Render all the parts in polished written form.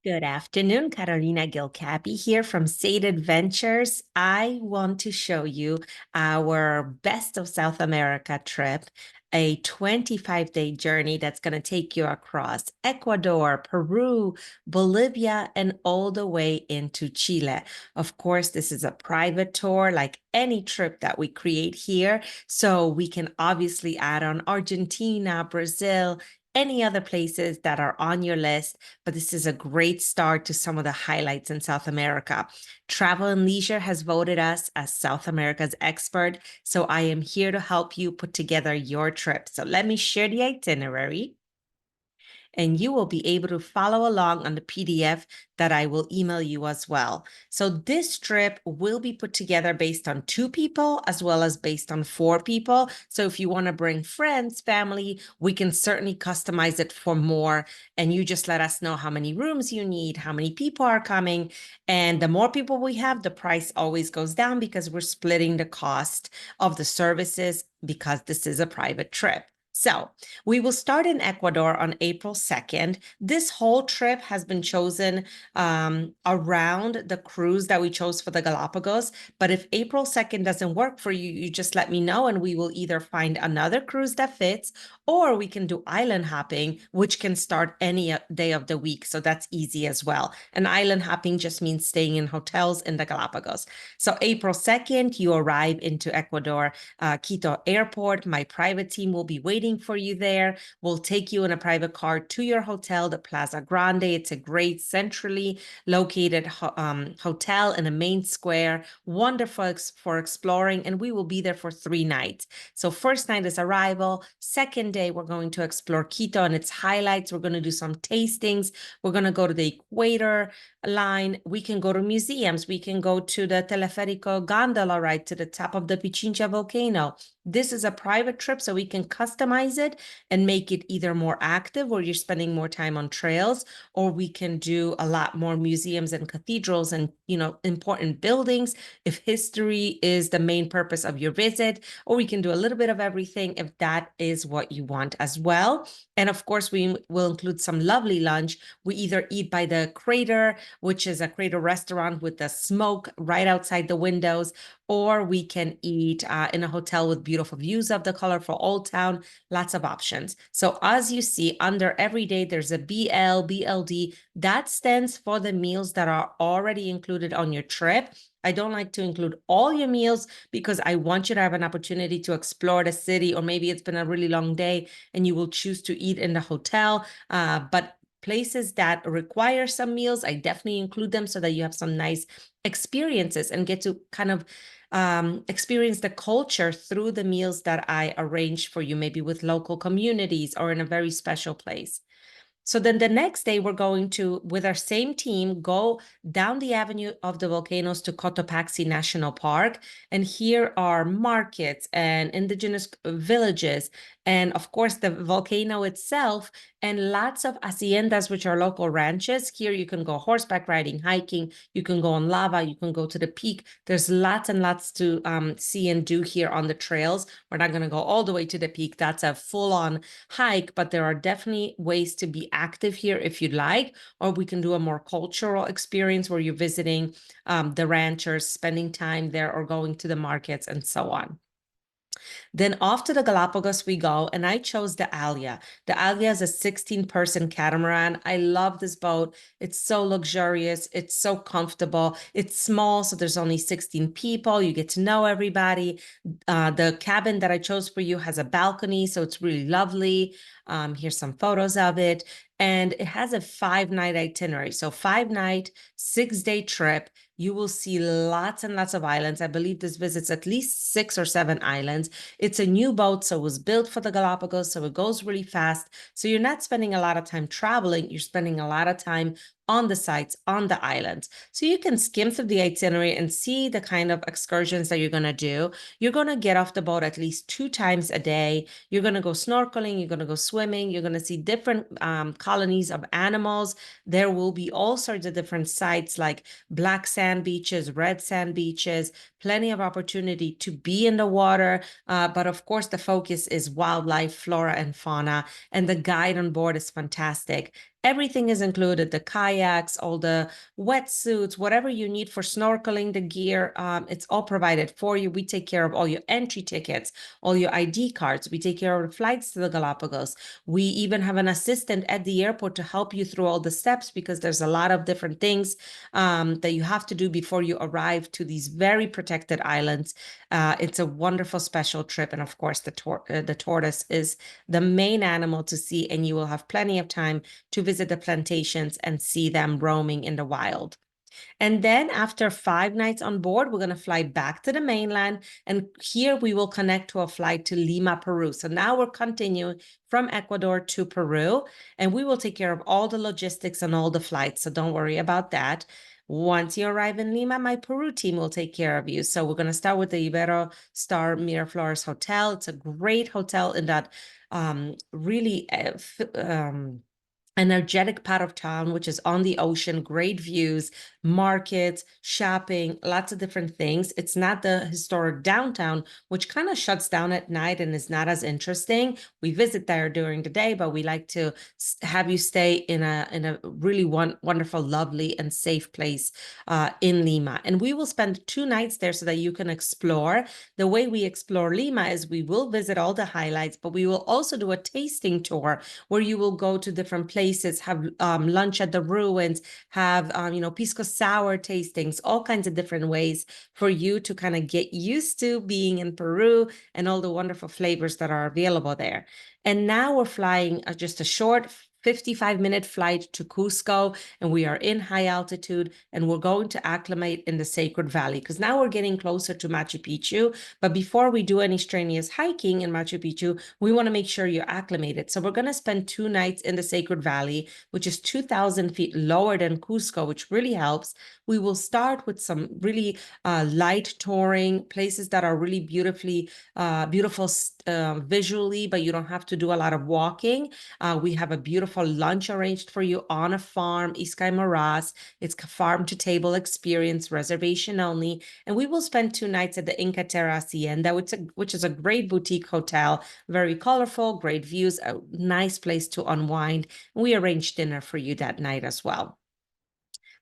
Good afternoon, Carolina Gilcapi here from Sade Adventures. I want to show you our Best of South America trip, a 25-day journey that's going to take you across Ecuador, Peru, Bolivia, and all the way into Chile. Of course, this is a private tour like any trip that we create here, so we can obviously add on Argentina, Brazil, any other places that are on your list, but this is a great start to some of the highlights in South America. Travel and Leisure has voted us as South America's expert, so I am here to help you put together your trip. So let me share the itinerary and you will be able to follow along on the PDF that I will email you as well. So this trip will be put together based on 2 people as well as based on 4 people. So if you want to bring friends, family, we can certainly customize it for more. And you just let us know how many rooms you need, how many people are coming. And the more people we have, the price always goes down because we're splitting the cost of the services because this is a private trip. So we will start in Ecuador on April 2nd. This whole trip has been chosen around the cruise that we chose for the Galapagos. But if April 2nd doesn't work for you, you just let me know and we will either find another cruise that fits or we can do island hopping, which can start any day of the week. So that's easy as well. And island hopping just means staying in hotels in the Galapagos. So April 2nd, you arrive into Ecuador, Quito Airport. My private team will be waiting for you there. We'll take you in a private car to your hotel, the Plaza Grande. It's a great centrally located hotel in a main square, wonderful for exploring, and we will be there for 3 nights. So first night is arrival. Second day, we're going to explore Quito and its highlights. We're going to do some tastings. We're going to go to the equator line. We can go to museums. We can go to the Teleférico gondola ride to the top of the Pichincha volcano. This is a private trip, so we can customize it and make it either more active where you're spending more time on trails, or we can do a lot more museums and cathedrals and, important buildings if history is the main purpose of your visit, or we can do a little bit of everything if that is what you want as well. And of course, we will include some lovely lunch. We either eat by the Crater, which is a Crater restaurant with the smoke right outside the windows, or we can eat in a hotel with beautiful views of the colorful Old Town, lots of options. So as you see, under every day, there's a BL, BLD. That stands for the meals that are already included on your trip. I don't like to include all your meals because I want you to have an opportunity to explore the city, or maybe it's been a really long day and you will choose to eat in the hotel. But places that require some meals, I definitely include them so that you have some nice experiences and get to kind of experience the culture through the meals that I arrange for you, maybe with local communities or in a very special place. So then the next day, we're going to, with our same team, go down the avenue of the volcanoes to Cotopaxi National Park. And here are markets and indigenous villages, and of course, the volcano itself, and lots of haciendas, which are local ranches. Here you can go horseback riding, hiking, you can go on lava, you can go to the peak. There's lots and lots to see and do here on the trails. We're not going to go all the way to the peak. That's a full-on hike, but there are definitely ways to be active here if you'd like, or we can do a more cultural experience where you're visiting the ranchers, spending time there, or going to the markets and so on. Then off to the Galapagos we go, and I chose the Alia. The Alia is a 16-person catamaran. I love this boat. It's so luxurious. It's so comfortable. It's small, so there's only 16 people. You get to know everybody. The cabin that I chose for you has a balcony, so it's really lovely. Here's some photos of it. And it has a 5-night itinerary. So 5-night, 6-day trip. You will see lots and lots of islands. I believe this visits at least 6 or 7 islands. It's a new boat, so it was built for the Galapagos, so it goes really fast. So you're not spending a lot of time traveling, you're spending a lot of time on the sites, on the islands. So you can skim through the itinerary and see the kind of excursions that you're going to do. You're going to get off the boat at least 2 times a day. You're going to go snorkeling, you're going to go swimming, you're going to see different colonies of animals. There will be all sorts of different sites like black sand beaches, red sand beaches, plenty of opportunity to be in the water. But of course, the focus is wildlife, flora, and fauna, and the guide on board is fantastic. Everything is included, the kayaks, all the wetsuits, whatever you need for snorkeling, the gear, it's all provided for you. We take care of all your entry tickets, all your ID cards. We take care of the flights to the Galapagos. We even have an assistant at the airport to help you through all the steps because there's a lot of different things that you have to do before you arrive to these very protected islands. It's a wonderful special trip. And of course, the tortoise is the main animal to see, and you will have plenty of time to visit the plantations and see them roaming in the wild. And then after 5 nights on board, we're going to fly back to the mainland. And here we will connect to a flight to Lima, Peru. So now we're continuing from Ecuador to Peru, and we will take care of all the logistics and all the flights. So don't worry about that. Once you arrive in Lima, my Peru team will take care of you. So we're going to start with the Ibero Star Miraflores Hotel. It's a great hotel in that really energetic part of town, which is on the ocean, great views, markets, shopping, lots of different things. It's not the historic downtown, which kind of shuts down at night and is not as interesting. We visit there during the day, but we like to have you stay in a really wonderful, lovely, and safe place in Lima. And we will spend 2 nights there so that you can explore. The way we explore Lima is we will visit all the highlights, but we will also do a tasting tour where you will go to different places, have lunch at the ruins, have pisco sour tastings, all kinds of different ways for you to kind of get used to being in Peru and all the wonderful flavors that are available there. And now we're flying just a short 55-minute flight to Cusco, and we are in high altitude, and we're going to acclimate in the Sacred Valley because now we're getting closer to Machu Picchu. But before we do any strenuous hiking in Machu Picchu, we want to make sure you're acclimated. So we're going to spend 2 nights in the Sacred Valley, which is 2,000 feet lower than Cusco, which really helps. We will start with some really light touring, places that are really beautiful visually, but you don't have to do a lot of walking. We have a beautiful lunch arranged for you on a farm, Iskay Maras. It's a farm to table experience, reservation only. And we will spend 2 nights at the Inca Terra Hacienda, which is a great boutique hotel, very colorful, great views, a nice place to unwind. We arranged dinner for you that night as well,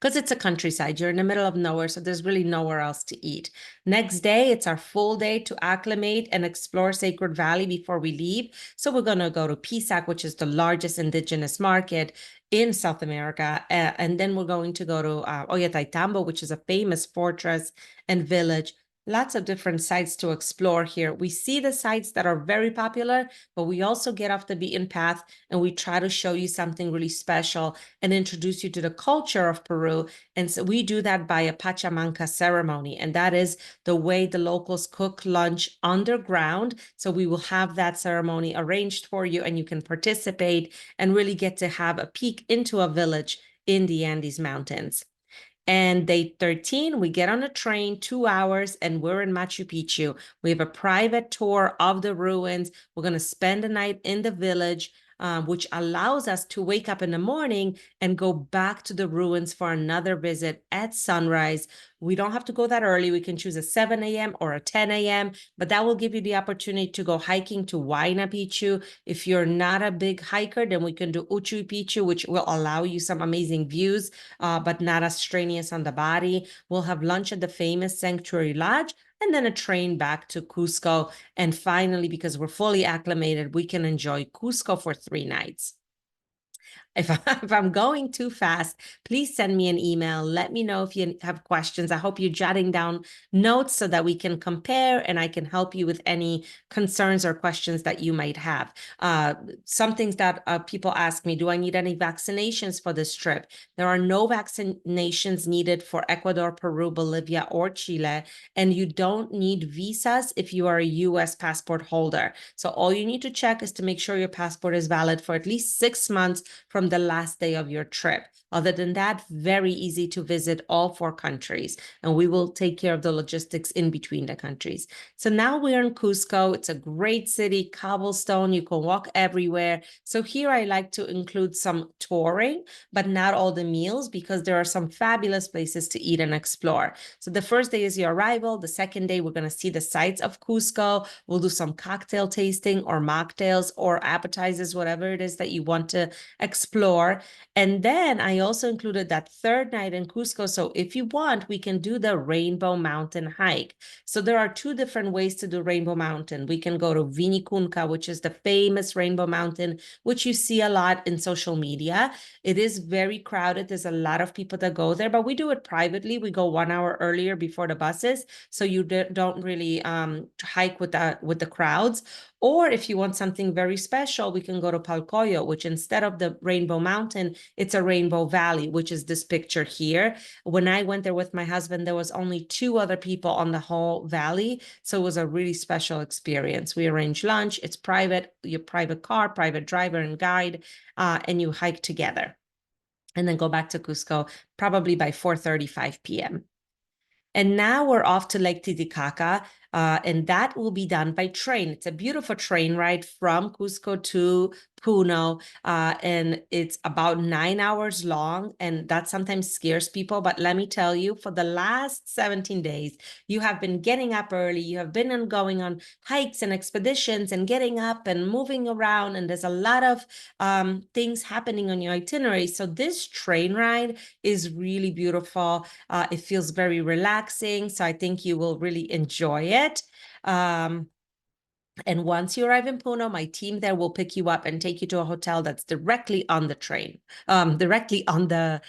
because it's a countryside. You're in the middle of nowhere, so there's really nowhere else to eat. Next day, it's our full day to acclimate and explore Sacred Valley before we leave. So we're going to go to Pisac, which is the largest indigenous market in South America. And then we're going to go to Ollantaytambo, which is a famous fortress and village. Lots of different sites to explore here. We see the sites that are very popular, but we also get off the beaten path and we try to show you something really special and introduce you to the culture of Peru. And so we do that by a Pachamanca ceremony. And that is the way the locals cook lunch underground. So we will have that ceremony arranged for you, and you can participate and really get to have a peek into a village in the Andes Mountains. And day 13, we get on a train, 2 hours, and we're in Machu Picchu. We have a private tour of the ruins. We're going to spend the night in the village, which allows us to wake up in the morning and go back to the ruins for another visit at sunrise. We don't have to go that early. We can choose a 7 a.m. or a 10 a.m., but that will give you the opportunity to go hiking to Huayna Picchu. If you're not a big hiker, then we can do Uchu Picchu, which will allow you some amazing views, but not as strenuous on the body. We'll have lunch at the famous Sanctuary Lodge, and then a train back to Cusco. And finally, because we're fully acclimated, we can enjoy Cusco for 3 nights. If I'm going too fast, please send me an email. Let me know if you have questions. I hope you're jotting down notes so that we can compare and I can help you with any concerns or questions that you might have. Some things that people ask me, do I need any vaccinations for this trip? There are no vaccinations needed for Ecuador, Peru, Bolivia, or Chile, and you don't need visas if you are a US passport holder. So all you need to check is to make sure your passport is valid for at least 6 months from the last day of your trip. Other than that, very easy to visit all 4 countries, and we will take care of the logistics in between the countries. So now we're in Cusco. It's a great city, cobblestone. You can walk everywhere. So here I like to include some touring, but not all the meals, because there are some fabulous places to eat and explore. So the first day is your arrival. The second day, we're going to see the sights of Cusco. We'll do some cocktail tasting or mocktails or appetizers, whatever it is that you want to explore explore. And then I also included that third night in Cusco. So if you want, we can do the Rainbow Mountain hike. So there are two different ways to do Rainbow Mountain. We can go to Vinicunca, which is the famous Rainbow Mountain, which you see a lot in social media. It is very crowded. There's a lot of people that go there, but we do it privately. We go 1 hour earlier before the buses, so you don't really hike with the crowds. Or if you want something very special, we can go to Palcoyo, which instead of the Rainbow Mountain, it's a Rainbow Valley, which is this picture here. When I went there with my husband, there was only 2 other people on the whole valley. So it was a really special experience. We arranged lunch. It's private, your private car, private driver and guide, and you hike together. And then go back to Cusco probably by 4:35 p.m. And now we're off to Lake Titicaca, and that will be done by train. It's a beautiful train ride from Cusco to Puno, and it's about 9 hours long, and that sometimes scares people. But let me tell you, for the last 17 days, you have been getting up early. You have been going on hikes and expeditions and getting up and moving around, and there's a lot of things happening on your itinerary. So this train ride is really beautiful. It feels very relaxing, so I think you will really enjoy it. And once you arrive in Puno, my team there will pick you up and take you to a hotel that's directly on the train, directly on the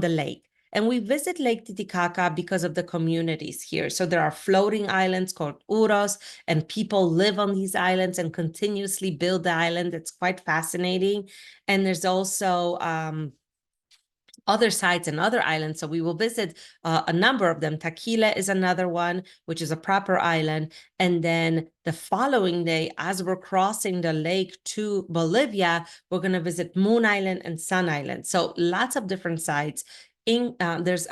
lake. And we visit Lake Titicaca because of the communities here. So there are floating islands called uros, and people live on these islands and continuously build the island. It's quite fascinating. And there's also other sites and other islands. So we will visit a number of them. Taquila is another one, which is a proper island. And then the following day, as we're crossing the lake to Bolivia, we're going to visit Moon Island and Sun Island. So lots of different sites. There's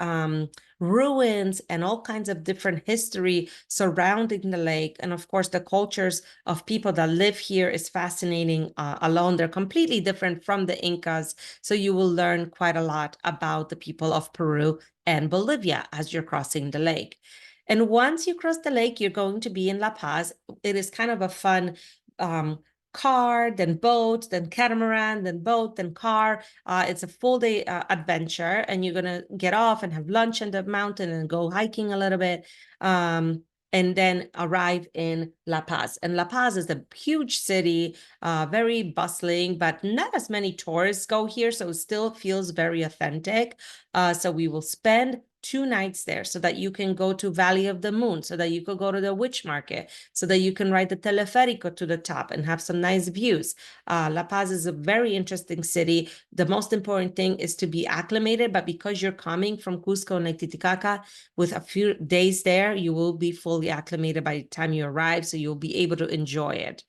ruins and all kinds of different history surrounding the lake. And of course, the cultures of people that live here is fascinating alone. They're completely different from the Incas. So you will learn quite a lot about the people of Peru and Bolivia as you're crossing the lake. And once you cross the lake, you're going to be in La Paz. It is kind of a fun car, then boat, then catamaran, then boat, then car. It's a full day adventure, and you're gonna get off and have lunch in the mountain and go hiking a little bit. And then arrive in La Paz. And La Paz is a huge city, very bustling, but not as many tourists go here, so it still feels very authentic. So we will spend 2 nights there so that you can go to Valley of the Moon, so that you could go to the witch market, so that you can ride the teleférico to the top and have some nice views. La Paz is a very interesting city. The most important thing is to be acclimated, but because you're coming from Cusco and Lake Titicaca, with a few days there, you will be fully acclimated by the time you arrive, so you'll be able to enjoy it.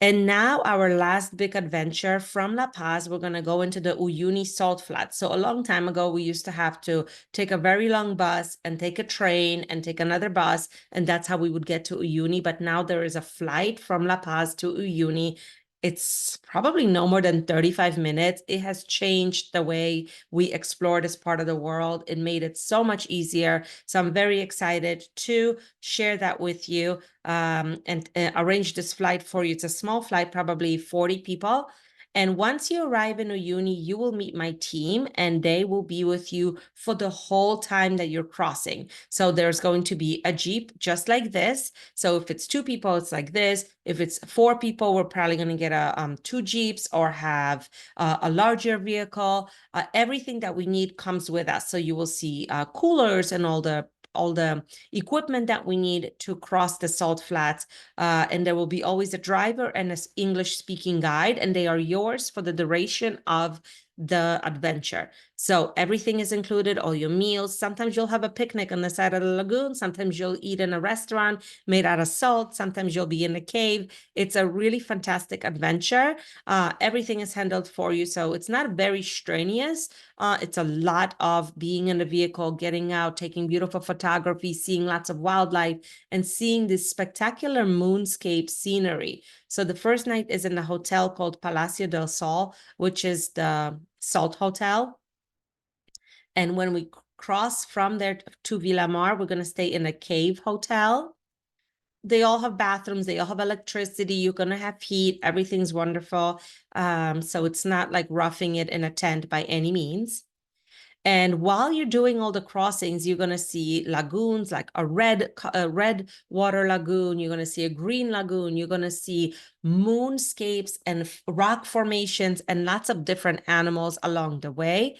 And now our last big adventure from La Paz, we're going to go into the Uyuni Salt Flats. So a long time ago, we used to have to take a very long bus and take a train and take another bus, and that's how we would get to Uyuni. But now there is a flight from La Paz to Uyuni. It's probably no more than 35 minutes. It has changed the way we explore this part of the world. It made it so much easier. So I'm very excited to share that with you and arrange this flight for you. It's a small flight, probably 40 people. And once you arrive in Uyuni, you will meet my team, and they will be with you for the whole time that you're crossing. So there's going to be a Jeep just like this. So if it's 2 people, it's like this. If it's 4 people, we're probably going to get 2 Jeeps or have a larger vehicle. Everything that we need comes with us. So you will see coolers and all the equipment that we need to cross the salt flats. And there will be always a driver and an English speaking guide, and they are yours for the duration of the adventure. So everything is included, all your meals. Sometimes you'll have a picnic on the side of the lagoon. Sometimes you'll eat in a restaurant made out of salt. Sometimes you'll be in a cave. It's a really fantastic adventure. Everything is handled for you. So it's not very strenuous. It's a lot of being in the vehicle, getting out, taking beautiful photography, seeing lots of wildlife, and seeing this spectacular moonscape scenery. So the first night is in a hotel called Palacio del Sol, which is the Salt Hotel. And when we cross from there to Villamar, we're going to stay in a cave hotel. they all have bathrooms, they all have electricity, you're gonna have heat, everything's wonderful. So it's not like roughing it in a tent by any means. And while you're doing all the crossings, you're going to see lagoons like a red water lagoon. You're going to see a green lagoon. You're going to see moonscapes and rock formations and lots of different animals along the way.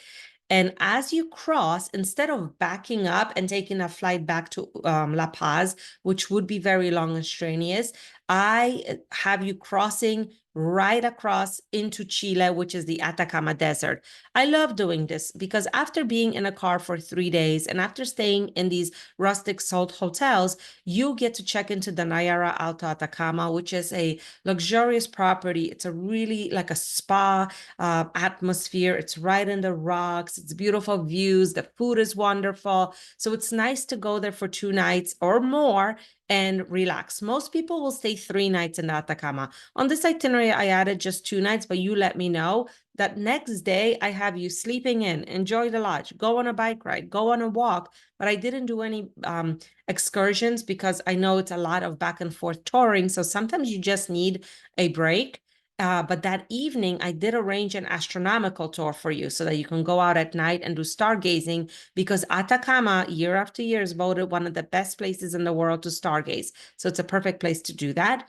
And as you cross, instead of backing up and taking a flight back to La Paz, which would be very long and strenuous, I have you crossing right across into Chile, which is the Atacama Desert. I love doing this because after being in a car for 3 days and after staying in these rustic salt hotels, you get to check into the Nayara Alto Atacama, which is a luxurious property. It's a really like a spa atmosphere. It's right in the rocks. It's beautiful views. The food is wonderful. So it's nice to go there for 2 nights or more and relax. Most people will stay 3 nights in the Atacama. On this itinerary, I added just 2 nights, but you let me know that next day I have you sleeping in, enjoy the lodge, go on a bike ride, go on a walk. But I didn't do any excursions because I know it's a lot of back and forth touring. So sometimes you just need a break. But that evening, I did arrange an astronomical tour for you so that you can go out at night and do stargazing because Atacama, year after year, is voted one of the best places in the world to stargaze. So it's a perfect place to do that.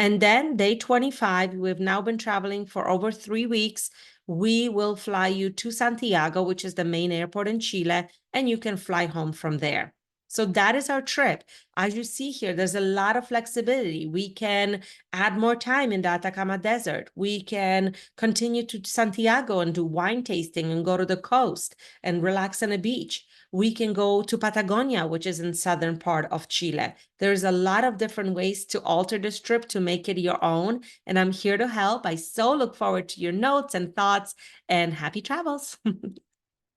And then day 25, we've now been traveling for over 3 weeks. We will fly you to Santiago, which is the main airport in Chile, and you can fly home from there. So that is our trip. As you see here, there's a lot of flexibility. We can add more time in the Atacama Desert. We can continue to Santiago and do wine tasting and go to the coast and relax on a beach. We can go to Patagonia, which is in southern part of Chile. There's a lot of different ways to alter this trip to make it your own, and I'm here to help. I so look forward to your notes and thoughts, and happy travels.